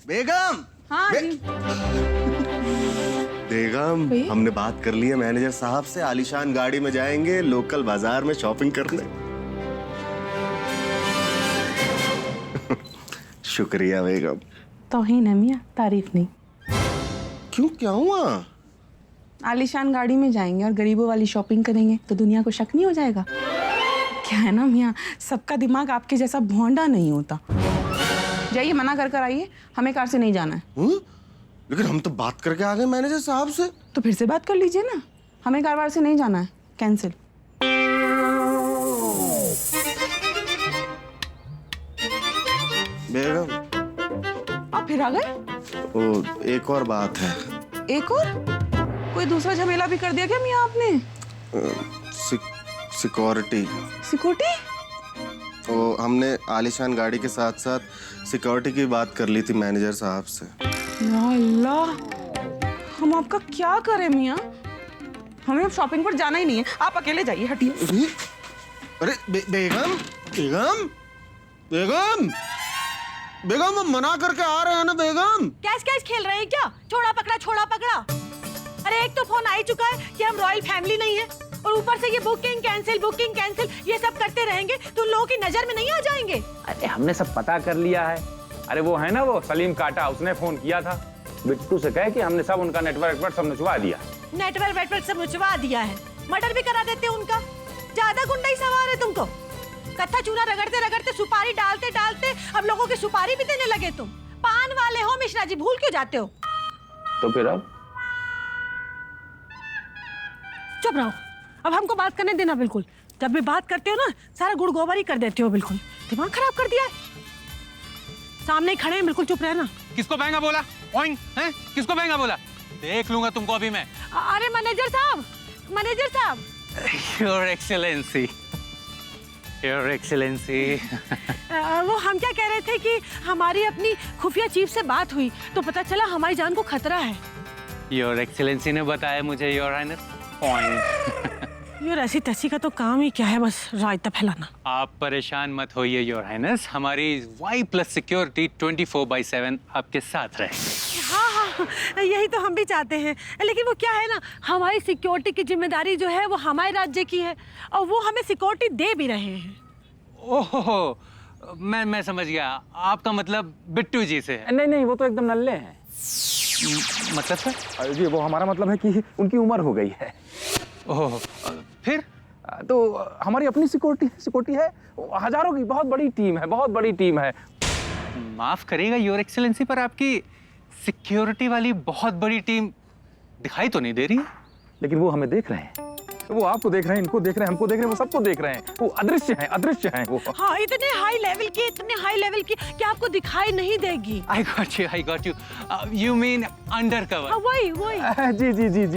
बेगम। हाँ जी। बेगम, हमने बात कर ली है मैनेजर साहब से, आलीशान गाड़ी में जाएंगे लोकल बाजार में शॉपिंग करने। शुक्रिया बेगम। तौहीन है मियां, तारीफ नहीं। क्यों, क्या हुआ? आलीशान गाड़ी में जाएंगे और गरीबों वाली शॉपिंग करेंगे तो दुनिया को शक नहीं हो जाएगा? क्या है ना मियां, सबका दिमाग आपके जैसा भोंडा नहीं होता। जाइए, मना कर आइए, हमें कार से नहीं जाना है। लेकिन हम तो बात करके आ गए मैनेजर साहब से। तो फिर से बात कर लीजिए ना, हमें कार वार से नहीं जाना है, कैंसिल। बेगम, आप फिर आ गए? ओ, एक और बात है। एक और? कोई दूसरा झमेला भी कर दिया क्या मियां आपने? सिक्योरिटी। सिक्योरिटी? तो हमने आलीशान गाड़ी के साथ साथ सिक्योरिटी की बात कर ली थी मैनेजर साहब से। या अल्लाह, हम आपका क्या करें मियां? हमें अब शॉपिंग पर जाना ही नहीं है, आप अकेले जाइए, हटिए। अरे बेगम, बेगम, बेगम, बेगम, हम मना करके आ रहे हैं ना बेगम। कैश कैश खेल रहे हैं क्या? छोड़ा पकड़ा छोड़ा पकड़ा। अरे एक तो फोन आ ही चुका है कि हम रॉयल फैमिली नहीं है, और ऊपर से ये बुकिंग कैंसिल ये सब करते रहेंगे तो उन लोगों की नजर में नहीं आ जाएंगे। अरे हमने सब पता कर लिया है। अरे वो है ना, वो सलीम काटा, उसने फोन किया था बिट्टू से, कहे कि हमने सब उनका नेटवर्क पर सब नुचवा दिया। नेटवर्क सब नुचवा दिया है, मर्डर भी करा देते उनका। ज्यादा गुंडा ही सवार है तुमको। कत्था चूना रगड़ते रगड़ते, सुपारी डालते डालते अब लोगों की सुपारी भी देने लगे तुम। पान वाले हो मिश्रा जी, भूल क्यों जाते हो? तो फिर अब चुप रहो, अब हमको बात करने देना। बिल्कुल, जब भी बात करते हो ना सारा गुड़ गोबर ही कर देते हो, बिल्कुल दिमाग खराब कर दिया है। सामने ही खड़े हैं, बिल्कुल चुप रहना। किसको बहंगा बोला? ओइंग, हैं? किसको बहंगा बोला? देख लूंगा तुमको अभी मैं। अरे मैनेजर साहब, मैनेजर साहब। Your excellency, your excellency. वो हम क्या कह रहे थे कि हमारी अपनी खुफिया चीफ से बात हुई तो पता चला हमारी जान को खतरा है। योर एक्सेलेंसी ने बताया मुझे, योर हाइनेस। यार ऐसी तैसी का तो काम ही क्या है, बस रायता फैलाना। आप परेशान मत होइए योर हाइनेस, हमारी Y+ सिक्योरिटी 24/7 आपके साथ रहे। हाँ, यही तो हम भी चाहते हैं, लेकिन वो क्या है ना, हमारी सिक्योरिटी की जिम्मेदारी जो है वो हमारे राज्य की है और वो हमें सिक्योरिटी दे भी रहे हैं। ओहो, मैं समझ गया, आपका मतलब बिट्टू जी से है। नहीं, वो तो एकदम नल्ले हैं। मतलब सर? जी, वो हमारा मतलब है कि उनकी उम्र हो गई है। ओह, फिर? तो हमारी अपनी सिक्योरिटी है, हजारों की बहुत बड़ी टीम है। माफ करिएगा योर एक्सेलेंसी, पर आपकी सिक्योरिटी वाली बहुत बड़ी टीम दिखाई तो नहीं दे रही है। लेकिन वो हमें देख रहे हैं, वो आपको देख रहे हैं, इनको देख रहे हैं, हमको देख रहे हैं, वो सबको देख रहे हैं। वो अदृश्य हैं वो। हाँ, इतने हाई लेवल की कि आपको दिखाई नहीं देगी। I got you. You mean undercover? हाँ, वही।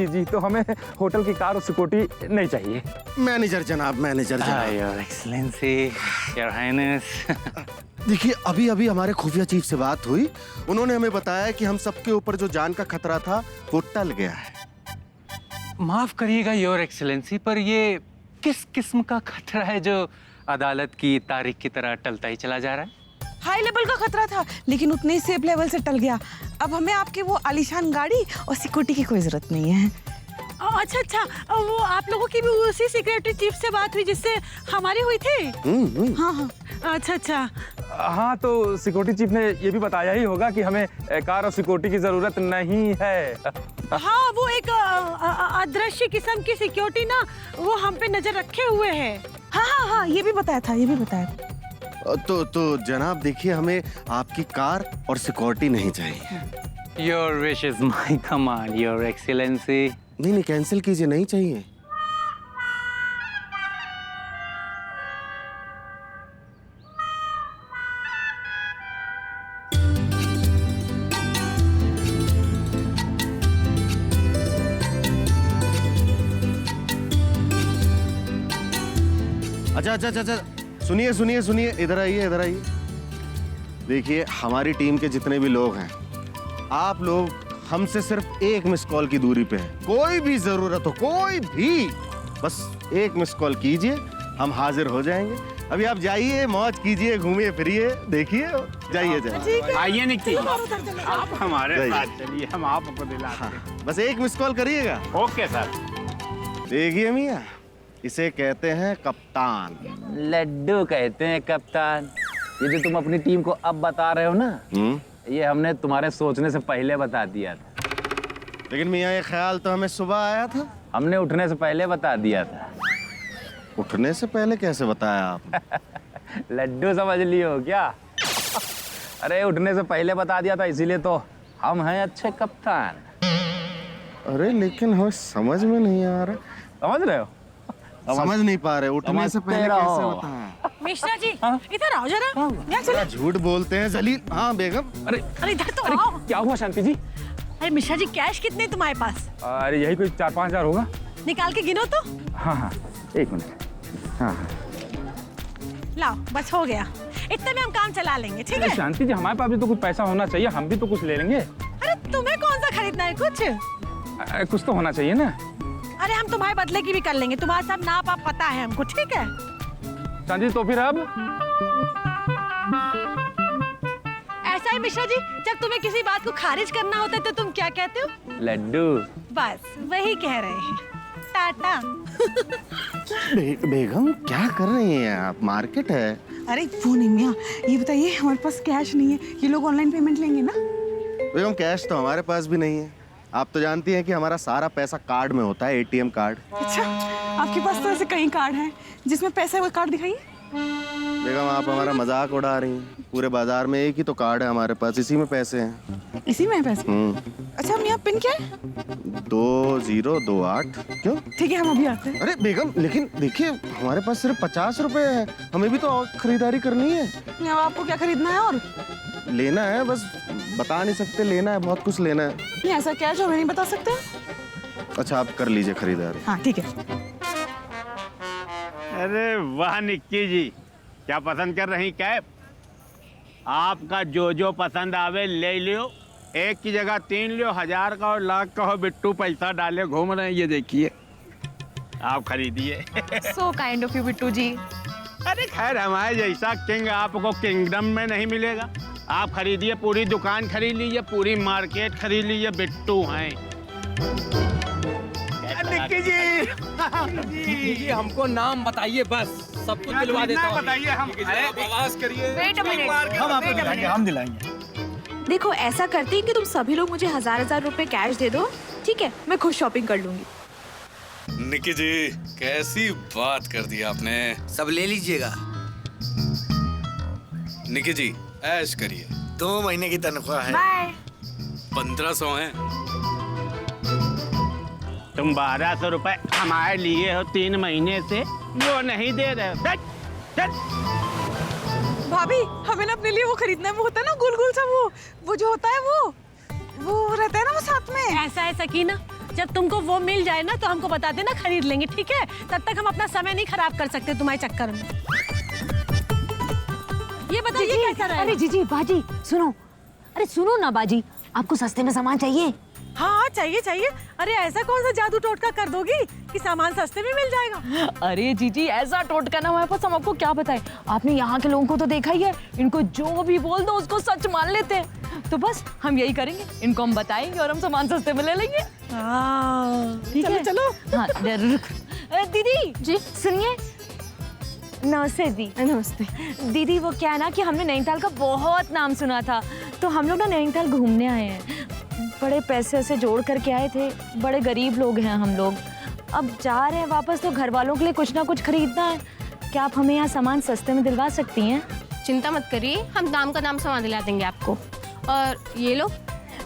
जी, तो हमें होटल की कार और सिक्योरिटी नहीं चाहिए। मैनेजर जनाब, मैनेजर जनाब। Your excellency, your highness. देखिए, अभी हमारे खुफिया चीफ से बात हुई, उन्होंने हमें बताया कि हम सबके ऊपर जो जान का खतरा था वो टल गया है। माफ करिएगा योर एक्सेलेंसी, पर ये किस किस्म का खतरा है जो अदालत की तारीख की तरह टलता ही चला जा रहा है? हाई लेवल का खतरा था, लेकिन उतने ही सेफ लेवल से टल गया। अब हमें आपकी वो आलीशान गाड़ी और सिक्योरिटी की कोई जरूरत नहीं है। अच्छा, वो आप लोगों की भी उसी सिक्योरिटी चीफ से बात हुई जिससे हमारी हुई थी? हाँ। अच्छा। हाँ, तो सिक्योरिटी चीफ ने ये भी बताया ही होगा कि हमें कार और सिक्योरिटी की जरूरत नहीं है। हाँ, वो एक अदृश्य किस्म की सिक्योरिटी ना, वो हम पे नजर रखे हुए है। हाँ, ये भी बताया था। तो जनाब देखिए, हमें आपकी कार और सिक्योरिटी नहीं चाहिए। Your wish is my command your excellency. नहीं, कैंसिल कीजिए, नहीं चाहिए। अच्छा, सुनिए, इधर आइए। देखिए, हमारी टीम के जितने भी लोग हैं, आप लोग हमसे सिर्फ एक मिस कॉल की दूरी पे है। कोई भी जरूरत हो, कोई भी, बस एक मिस कॉल कीजिए, हम हाजिर हो जाएंगे। अभी आप जाइए, मौज कीजिए, घूमिए फिरिए, देखिए, जाइए जाइए। आइए निक्की, आप हमारे जाइए। साथ चलिए, हम आपको दिलाते हैं। हाँ, बस एक मिस कॉल करिएगा। Okay sir. देखिए मियाँ, इसे कहते हैं कप्तान। लड्डू कहते हैं कप्तान। ये जो तुम अपनी टीम को अब बता रहे हो ना, ये हमने तुम्हारे सोचने से पहले बता दिया था। लेकिन मियाँ ये ख्याल तो हमें सुबह आया था। हमने उठने से पहले बता दिया था। उठने से पहले कैसे बताया आप? लड्डू समझ लियो क्या? अरे उठने से पहले बता दिया था, इसीलिए तो हम हैं अच्छे कप्तान। अरे लेकिन हमें समझ में नहीं आ रहा। समझ रहे हो? समझ नहीं पा रहे, उठने से पहले समझते कैसे रहो। बताया? मिश्रा जी इधर आओ जरा। यहाँ चलो। झूठ बोलते हैं जलील। हाँ बेगम। अरे अरे इधर तो आओ। क्या हुआ शांति जी? अरे मिश्रा जी कैश कितने तुम्हारे पास? अरे यही कोई 4-5 हजार होगा। निकाल के गिनो तो। हाँ हाँ, एक मिनट। हाँ हाँ। लाओ बस हो गया, इतने में हम काम चला लेंगे, ठीक है? शांति जी हमारे पास भी तो कुछ पैसा होना चाहिए, हम भी तो कुछ ले लेंगे। अरे तुम्हें कौन सा खरीदना है कुछ? कुछ तो होना चाहिए ना। अरे हम तुम्हारे बदले की भी कर लेंगे, तुम्हारा सब नाप आप पता है हमको, ठीक है? शांति जी तो फिर अब ऐसा ही मिश्रा जी, जब तुम्हें किसी बात को खारिज करना होता है तो तुम क्या कहते हो? लड्डू। बस वही कह रहे हैं। टाटा। बेगम क्या कर रही हैं आप? मार्केट है। अरे वो नहीं मियाँ, ये बताइए हमारे पास कैश नहीं है, ये लोग ऑनलाइन पेमेंट लेंगे ना? बेगम कैश तो हमारे पास भी नहीं है। आप तो जानती हैं कि हमारा सारा पैसा कार्ड में होता है, एटीएम कार्ड। अच्छा, आपके पास तो ऐसे कई कार्ड हैं जिसमें पैसे वो कार्ड दिखाइए। बेगम आप हमारा मजाक उड़ा रही हैं। पूरे बाजार में एक ही तो कार्ड है हमारे पास, इसी में पैसे हैं। इसी में है पैसे? अच्छा मियाँ, पिन क्या है? 2028। क्यों? ठीक है, हम अभी आते हैं। अरे बेगम लेकिन देखिए हमारे पास सिर्फ 50 रुपए है, हमें भी तो और खरीदारी करनी है। अब आपको क्या खरीदना है? और लेना है, बस बता नहीं सकते, लेना है, बहुत कुछ लेना है। नहीं ऐसा क्या है जो हमें नहीं बता सकते? अच्छा आप कर लीजिए खरीदारी। हाँ ठीक है। अरे वाह निक्की जी, क्या पसंद कर रही कैप? आपका जो जो पसंद आवे ले लियो, एक की जगह 3 लियो, 1000 का और लाख का हो। बिट्टू पैसा डाले घूम रहे हैं, ये देखिए, आप खरीदिए। So kind of you, Bittu जी। अरे खैर हमारे जैसा किंग आपको किंगडम में नहीं मिलेगा। आप खरीदिए, पूरी दुकान खरीद लीजिए, पूरी मार्केट खरीद लीजिए, बिट्टू हैं। निक्की जी हमको नाम बताइए, बस सब कुछ दिलवा देता हूँ। बताइए हम। अरे आवाज करिए। Wait a minute. हम आपको दिलाएंगे, हम दिलाएंगे। देखो ऐसा करते हैं कि तुम सभी लोग मुझे 1000 रुपए कैश दे दो, ठीक है? मैं खुद शॉपिंग कर लूंगी। निक्की जी कैसी बात कर दी आपने। सब ले लीजिएगा। निक्की जी ऐश करिए। 2 महीने की तनख्वाह है। बाय। 1500 है। तुम 1200 रुपए हमारे लिए हो 3 महीने से, वो नहीं दे रहे हो। भाभी हमें ना अपने लिए वो खरीदना है, वो होता है ना गोल गोल सा, वो जो होता है वो रहता है ना वो साथ में। ऐसा है सकीना, जब तुमको वो मिल जाए ना तो हमको बता देना, खरीद लेंगे, ठीक है? तब तक हम अपना समय नहीं खराब कर सकते तुम्हारे चक्कर में। ये बताइए कैसा रहेगा? अरे जीजी बाजी सुनो, अरे सुनो ना बाजी, आपको सस्ते में सामान चाहिए? हाँ चाहिए चाहिए। अरे ऐसा कौन सा जादू टोटका कर दोगी कि सामान सस्ते में मिल जाएगा? अरे जीजी ऐसा टोटका ना हमारे पास, हम आपको क्या बताएं। आपने यहाँ के लोगों को तो देखा ही है, इनको जो भी बोल दो उसको सच मान लेते हैं। तो बस हम यही करेंगे, इनको हम बताएंगे और हम सामान सस्ते में ले लेंगे। ठीक है? चलो। हाँ जरूर। दीदी जी सुनिए। नमस्ते दी। नमस्ते दीदी। वो क्या है ना कि हमने नैनीताल का बहुत नाम सुना था, तो हम लोग ना नैनीताल घूमने आए हैं। बड़े पैसे से जोड़ करके आए थे, बड़े गरीब लोग हैं हम लोग। अब जा रहे हैं वापस, तो घर वालों के लिए कुछ ना कुछ खरीदना है। क्या आप हमें यहाँ सामान सस्ते में दिलवा सकती हैं? चिंता मत करिए, हम दाम का दाम सामान दिला देंगे आपको। और ये लोग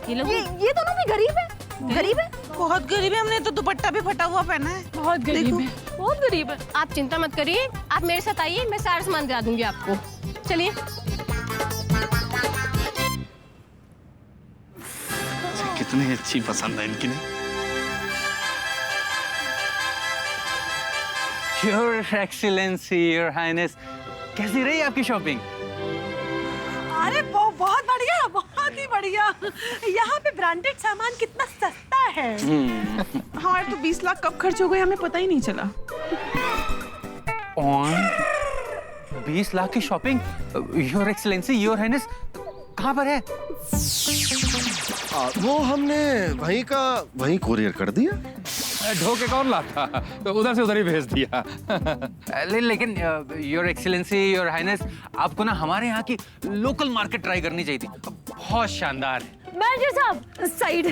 ये दोनों भी गरीब है। गरीब है, बहुत गरीब है। हमने तो दुपट्टा भी फटा हुआ पहना है। बहुत गरीब है, बहुत गरीब है। आप चिंता मत करिए, आप मेरे साथ आइए, मैं सारा सामान दिला दूंगी आपको। चलिए। कितनी अच्छी पसंद है इनकी। योर एक्सीलेंसी, योर हाइनेस, कैसी रही आपकी शॉपिंग? अरे बहुत बढ़िया, बहुत ही बढ़िया। यहाँ पे ब्रांडेड सामान कितना सस्ता है। हमारे तो 20 लाख कब खर्च हो गए हमें पता ही नहीं चला। 20 लाख की shopping, your excellency, your highness, कहाँ पर है? वो हमने वहीं कोरियर कर दिया। ढोके कौन लाता, तो उधर से उधर ही भेज दिया। लेकिन योर एक्सीलेंसी, योर हाइनेस, आपको ना हमारे यहाँ की लोकल मार्केट ट्राई करनी चाहिए थी, बहुत शानदार है। मैनेजर साहब साइड।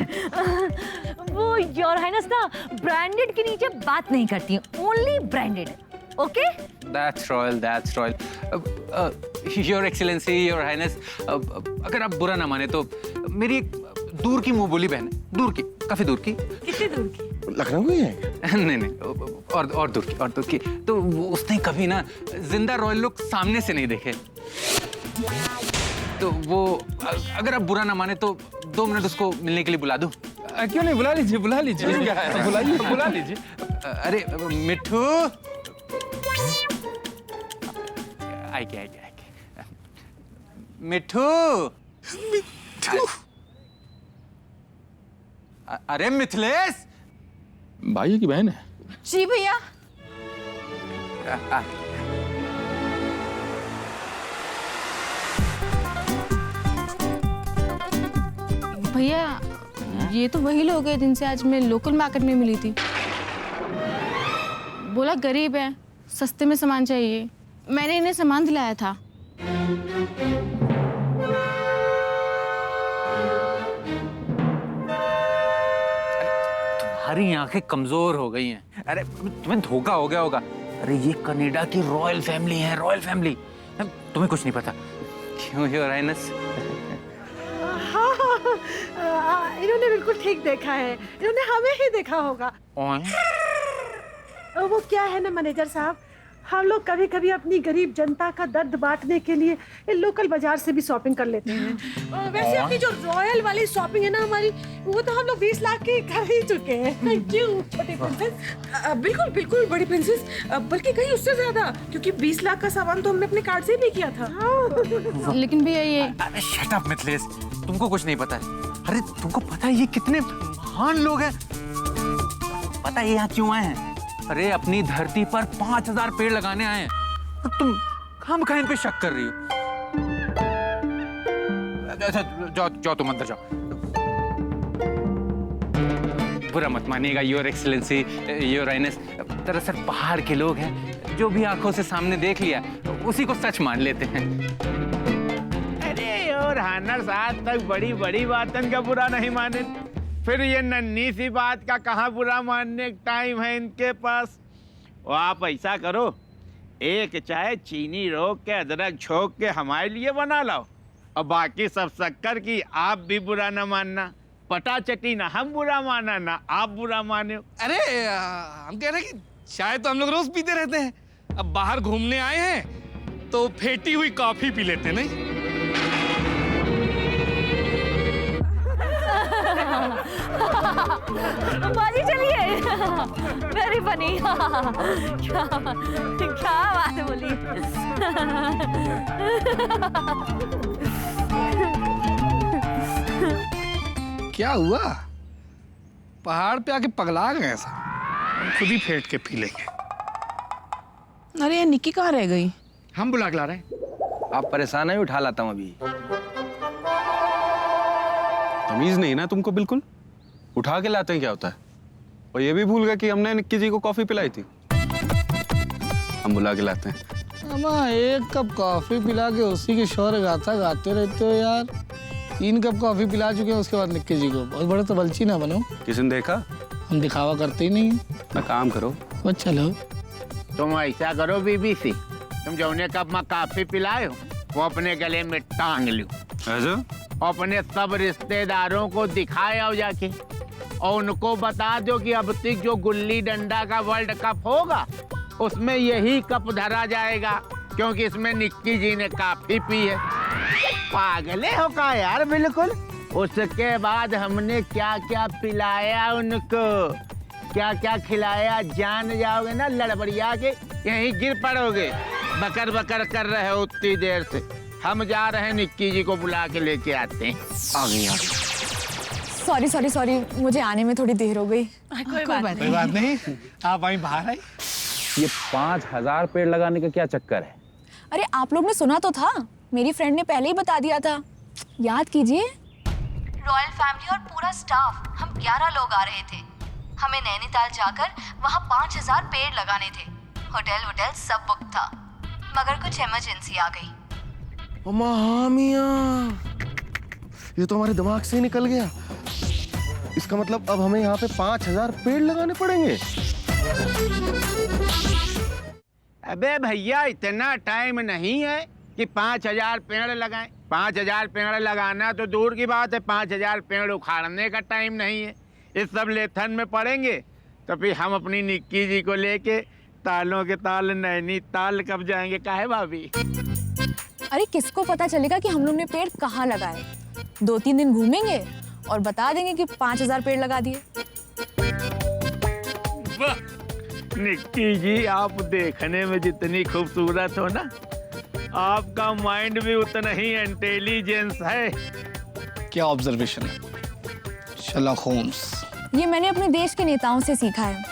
वो योर हाइनेस ना ब्रांडेड के नीचे बात नहीं करती, only branded. Okay, that's royal, that's royal. Your excellency, your highness, अगर आप बुरा ना माने तो मेरी एक दूर की मुंह बोली बहन है, दूर की, काफी दूर की। कितनी दूर की? लखनऊ ही है? नहीं, और दूर की, तो उसने कभी ना जिंदा रॉयल लुक सामने से नहीं देखे। तो वो अगर आप बुरा ना माने तो 2 मिनट उसको मिलने के लिए बुला दूं? क्यों नहीं, बुला लीजिए, बुला लीजिए। अरे मिठू, आइए। मिठू, अरे मिथिलेश, भाई की बहन है। जी भैया। भैया ये तो वही लोग हैं जिनसे आज मैं लोकल मार्केट में मिली थी। बोला गरीब है, सस्ते में सामान चाहिए, मैंने इन्हें सामान दिलाया था। तुम्हारी आंखें कमजोर हो गई हैं। अरे तुम्हें धोखा हो गया होगा। अरे ये कनाडा की रॉयल फैमिली है, रॉयल फैमिली। तुम्हें कुछ नहीं पता। क्यों योर हाइनेस? हाँ, इन्होंने बिल्कुल ठीक देखा है, इन्होंने हमें ही देखा होगा। वो क्या है ना मैनेजर साहब, हम लोग कभी कभी अपनी गरीब जनता का दर्द बांटने के लिए लोकल बाजार से भी शॉपिंग कर लेते हैं। वैसे अपनी जो रॉयल वाली शॉपिंग है ना हमारी, वो तो हम लोग 20 लाख की कर ही चुके हैं। क्यों छोटी प्रिंसेस? बिल्कुल बिल्कुल बड़ी प्रिंसेस, बल्कि कहीं उससे ज्यादा, क्योंकि 20 लाख का सामान तो हमने अपने कार्ड से ही पे किया था। लेकिन भैया ये अरे शट अप मिथिलेश, तुमको कुछ नहीं पता है। अरे तुमको पता है ये कितने महान लोग हैं? पता है ये यहाँ क्यों आए हैं? अरे अपनी धरती पर 5000 पेड़ लगाने आए हैं और तुम खामखा इन पे शक कर रही हो। अच्छा जाओ तुम अंदर जाओ। बुरा मत मानिएगा योर एक्सीलेंसी, योर हाइनेस, दरअसल पहाड़ के लोग हैं, जो भी आंखों से सामने देख लिया उसी को सच मान लेते हैं। अरे और हानस आज तक बड़ी बड़ी बातन का बुरा नहीं माने, फिर ये नन्ही सी बात का कहाँ बुरा मानने का टाइम है इनके पास। और आप ऐसा करो, एक चाय चीनी रोक के अदरक छोक के हमारे लिए बना लाओ, और बाकी सब शक्कर की आप भी बुरा ना मानना। पटा चटी ना हम बुरा माना ना आप बुरा माने। अरे हम कह रहे हैं कि चाय तो हम लोग रोज पीते रहते हैं, अब बाहर घूमने आए हैं तो फेटी हुई कॉफी पी लेते नहीं। बाजी चलिए। Very funny. क्या बात बोली। क्या हुआ? पहाड़ पे आके पगला गए ऐसा? खुद ही फेंट के पी लेंगे। अरे ये निक्की कहाँ रह गई? हम बुला के ला रहे हैं। आप परेशान है, उठा लाता हूँ अभी। तमीज नहीं ना तुमको बिल्कुल? उठा के लाते हैं क्या होता है? और ये भी भूल गए कि हमने निक्की जी को कॉफी पिलाई थी। हम बुला के लाते हैं। अम्मा एक कप कॉफी पिला के उसी के शोर गाथा गाते रहते हो यार। 3 कप कॉफी पिला चुके हैं उसके बाद निक्की जी को। बहुत बड़े तो बलची ना बनो। किसने देखा? हम दिखावा करते ही नहीं। ना काम करो। वो चलो तुम ऐसा करो बीबीसी, तुम जौने कप में कॉफी पिलाए हो वो अपने गले में टांग लो। ऐसा? अपने सब रिश्तेदारों को दिखाए आओ जाके, और उनको बता दो कि अब तक जो गुल्ली डंडा का वर्ल्ड कप होगा उसमें यही कप धरा जाएगा, क्योंकि इसमें निक्की जी ने कॉफी पी है। पागले हो का यार बिल्कुल। उसके बाद हमने क्या क्या पिलाया उनको, क्या क्या खिलाया, जान जाओगे ना लड़बड़िया के यहीं गिर पड़ोगे। बकर बकर कर रहे हो उतनी देर से। हम जा रहे हैं, निक्की जी को बुला के लेके आते हैं। आ गई। सॉरी मुझे आने में थोड़ी देर हो गई। कोई बात नहीं, आप वहीं बाहर आई। ये 5000 पेड़ लगाने का क्या चक्कर है? अरे आप लोग ने सुना तो था, मेरी फ्रेंड ने पहले ही बता दिया था, याद कीजिए। रॉयल फैमिली और पूरा स्टाफ, हम 11 लोग आ रहे थे। हमें नैनीताल जाकर वहाँ 5000 पेड़ लगाने थे। होटल सब बुक था, मगर कुछ इमरजेंसी आ गई। हाँ मियां, ये तो हमारे दिमाग से ही निकल गया। इसका मतलब अब हमें यहाँ पे 5000 पेड़ लगाने पड़ेंगे। अबे भैया, इतना टाइम नहीं है कि 5000 पेड़ लगाएं। 5000 पेड़ लगाना तो दूर की बात है, 5000 पेड़ उखाड़ने का टाइम नहीं है। इस सब लेथन में पड़ेंगे तो फिर हम अपनी निक्की जी को लेके तालों के ताल नैनीताल कब जाएंगे, काहे भाभी? अरे किसको पता चलेगा कि हम लोग ने पेड़ कहाँ लगाए? 2-3 दिन घूमेंगे और बता देंगे कि 5000 पेड़ लगा दिए। निक्की जी, आप देखने में जितनी खूबसूरत हो ना, आपका माइंड भी उतना ही इंटेलिजेंस है। क्या ऑब्जर्वेशन है शर्लॉक होम्स? ये मैंने अपने देश के नेताओं से सीखा है।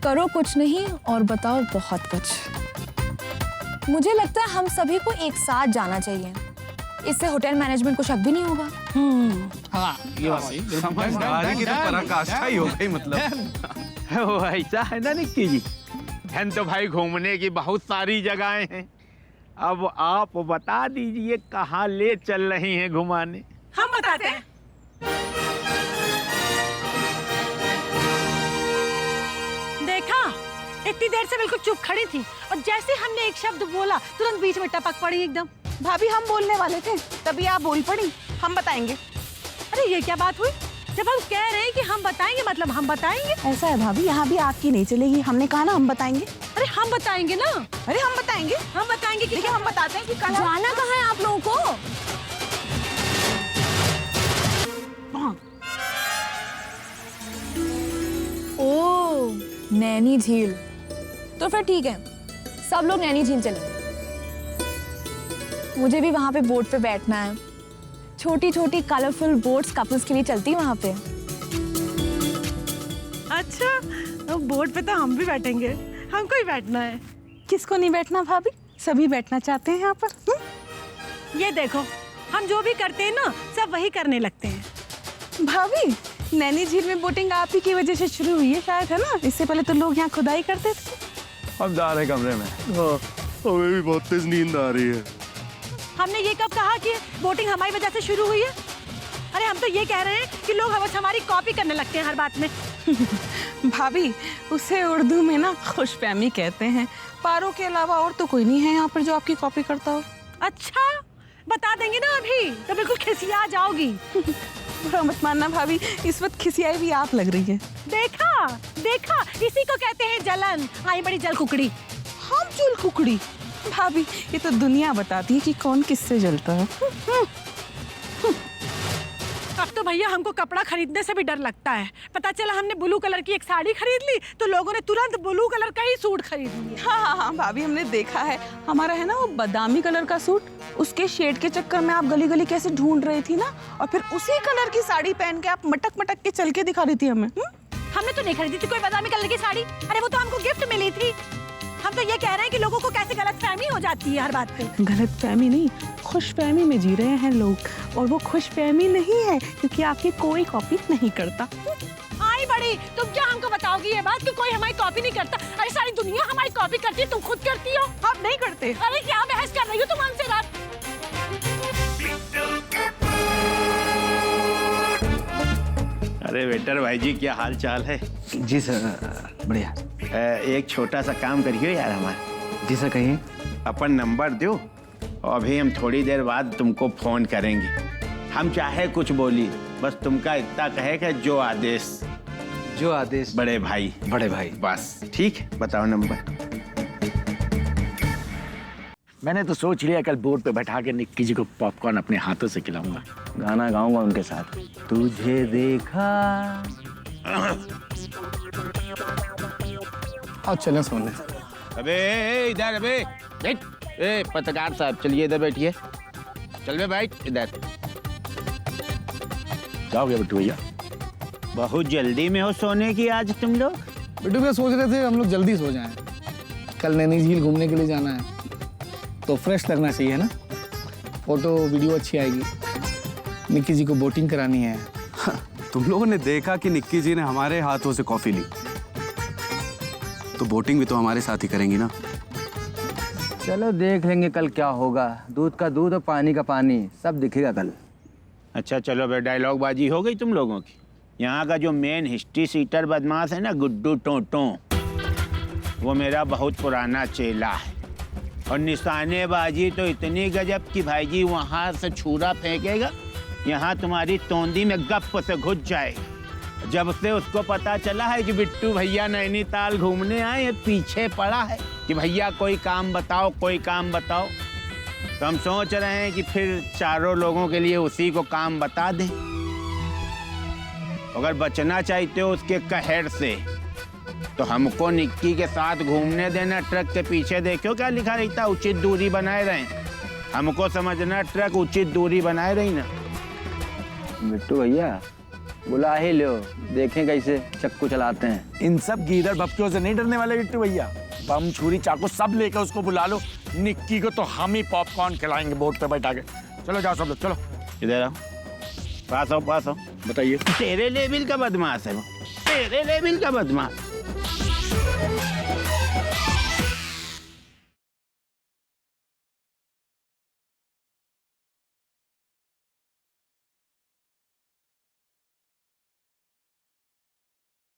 करो कुछ नहीं और बताओ बहुत कुछ। मुझे लगता है हम सभी को एक साथ जाना चाहिए, इससे होटल मैनेजमेंट को शक भी नहीं होगा। हाँ, ये बात सही। समझदारी की तो पराकाष्ठा ही हो गई मतलब। वो ऐसा है ना निक्की जी, हम तो भाई घूमने की बहुत सारी जगहें हैं। अब आप बता दीजिए कहाँ ले चल रही हैं घुमाने? हम बताते हैं। देखा, इतनी देर से बिल्कुल चुप खड़ी थी और जैसे हमने एक शब्द बोला तुरंत बीच में टपक पड़ी एकदम। भाभी हम बोलने वाले थे, तभी आप बोल पड़ी। हम बताएंगे। अरे ये क्या बात हुई? जब हम कह रहे हैं कि हम बताएंगे, मतलब हम बताएंगे। ऐसा है भाभी, यहाँ भी आपकी नहीं चलेगी। हमने कहा ना हम बताएंगे। अरे हम बताएंगे ना। अरे हम बताएंगे कि देखिए हम बताते हैं कि कल जाना कहाँ है आप लोगों को? ओह, नैनी झील। तो फिर ठीक है, सब लोग नैनी झील चलेंगे। मुझे भी वहाँ पे बोट पे बैठना है। छोटी छोटी कलरफुल बोट्स कपल्स के लिए चलती वहाँ पे। अच्छा, तो बोट पे तो हम भी बैठेंगे। हमको ही बैठना है। किसको नहीं बैठना भाभी? सभी बैठना चाहते हैं यहाँ पर। ये देखो, हम जो भी करते हैं ना, सब वही करने लगते हैं। भाभी, नैनी झील में बोटिंग आप ही की वजह से शुरू हुई है शायद, है ना? इससे पहले तो लोग यहाँ खुदाई करते थे। अब जा रहे कमरे में। हमें भी बहुत तेज नींद आ रही है। हमने ये कब कहा कि बोटिंग हमारी वजह से शुरू हुई है? अरे हम तो ये कह रहे हैं कि लोग हमारी कॉपी करने लगते हैं हर बात में। भाभी, उसे उर्दू में ना खुशफहमी कहते हैं। पारो के अलावा और तो कोई नहीं है यहाँ पर जो आपकी कॉपी करता हो। अच्छा, बता देंगे ना अभी, तो बिल्कुल खिसिया जाओगी। बुरा मत मानना भाभी, इस वक्त खिसियाई भी आप लग रही है। देखा देखा, इसी को कहते हैं जलन। आई बड़ी जल कुकड़ी। हम जल कुकड़ी? भाभी, ये तो दुनिया बताती है कि कौन किससे जलता है। अब तो भैया हमको कपड़ा खरीदने से भी डर लगता है। पता चला हमने ब्लू कलर की एक साड़ी खरीद ली तो लोगों ने तुरंत ब्लू कलर का ही सूट खरीद लिया। हाँ भाभी, हमने देखा है। हमारा है ना वो बादामी कलर का सूट, उसके शेड के चक्कर में आप गली गली कैसे ढूंढ रही थी ना, और फिर उसी कलर की साड़ी पहन के आप मटक मटक के चल के दिखा रही थी हमें। हमने तो नहीं खरीदी थी कोई बादामी कलर की साड़ी। अरे वो तो हमको गिफ्ट मिली थी। हम तो ये कह रहे हैं कि लोगों को कैसे गलतफहमी हो जाती है हर बात पे। गलतफहमी नहीं, खुशफहमी में जी रहे हैं लोग, और वो खुशफहमी नहीं है क्योंकि आपकी कोई कॉपी नहीं करता। आई बड़ी, तुम क्या हमको बताओगी ये बात कि कोई हमारी कॉपी नहीं करता? अरे सारी दुनिया हमारी कॉपी करती है, तुम खुद करती हो। आप नहीं करते। अरे क्या बहस कर रही हो तुम हमसे रात? अरे वेटर भाई जी, क्या हाल चाल है? जी सर, बढ़िया। एक छोटा सा काम करिए यार हमारा। जी सर, कहिए। अपन नंबर दो और अभी हम थोड़ी देर बाद तुमको फोन करेंगे। हम चाहे कुछ बोली, बस तुमका इतना कहेगा जो आदेश। जो आदेश बड़े भाई। बड़े भाई। बस ठीक है, बताओ नंबर। मैंने तो सोच लिया कल बोर्ड पे बैठा के निक्की जी को पॉपकॉर्न अपने हाथों से खिलाऊंगा, गाना गाऊंगा उनके साथ। तुझे देखा। आओ चलें सोने। अबे इधर, अबे बैठ। ए पत्रकार साहब, चलिए इधर बैठिए। चल बे बैठ इधर। जाओगे बिट्टू भैया? बहुत जल्दी में हो सोने की आज तुम लोग? बिट्टू भैया सोच रहे थे हम लोग जल्दी सो जाएं, कल नैनी झील घूमने के लिए जाना है। तो फ्रेश लगना चाहिए ना, फोटो वीडियो अच्छी आएगी। निक्की जी को बोटिंग करानी है। तुम लोगों ने देखा कि निक्की जी ने हमारे हाथों से कॉफी ली, तो बोटिंग भी तो हमारे साथ ही करेंगी ना। चलो देख लेंगे कल क्या होगा। दूध का दूध और पानी का पानी, सब दिखेगा कल। अच्छा चलो भाई, डायलॉग बाजी हो गई तुम लोगों की। यहाँ का जो मेन हिस्ट्री सीटर बदमाश है ना, गुड्डू टोटो, वो मेरा बहुत पुराना चेला है। और निशानेबाजी तो इतनी गजब कि भाई जी वहाँ से छुरा फेंकेगा, यहाँ तुम्हारी तोंदी में गप से घुस जाएगा। जब से उसको पता चला है कि बिट्टू भैया नैनीताल घूमने आए, ये पीछे पड़ा है कि भैया कोई काम बताओ, कोई काम बताओ। तो हम सोच रहे हैं कि फिर चारों लोगों के लिए उसी को काम बता दें। अगर बचना चाहते हो उसके कहर से, तो हमको निक्की के साथ घूमने देना। ट्रक के पीछे देखो क्या लिखा रहता, उचित दूरी बनाए रहें। हमको समझना ट्रक उचित दूरी बनाए रही ना। बिट्टू भैया बुला ही लो, देखें कैसे चक्कू चलाते हैं। इन सब गीदड़ भपकियों से नहीं डरने वाले बिट्टू भैया। बम छुरी चाकू सब लेकर उसको बुला लो। निक्की को तो हम ही पॉपकॉर्न खिलाएंगे बोट पे बैठा के। चलो जाओ सब लोग, चलो इधर आओ, पास आओ, पास आओ। बताइए। तेरे लेवल का बदमाश है वो, तेरे लेवल का बदमाश।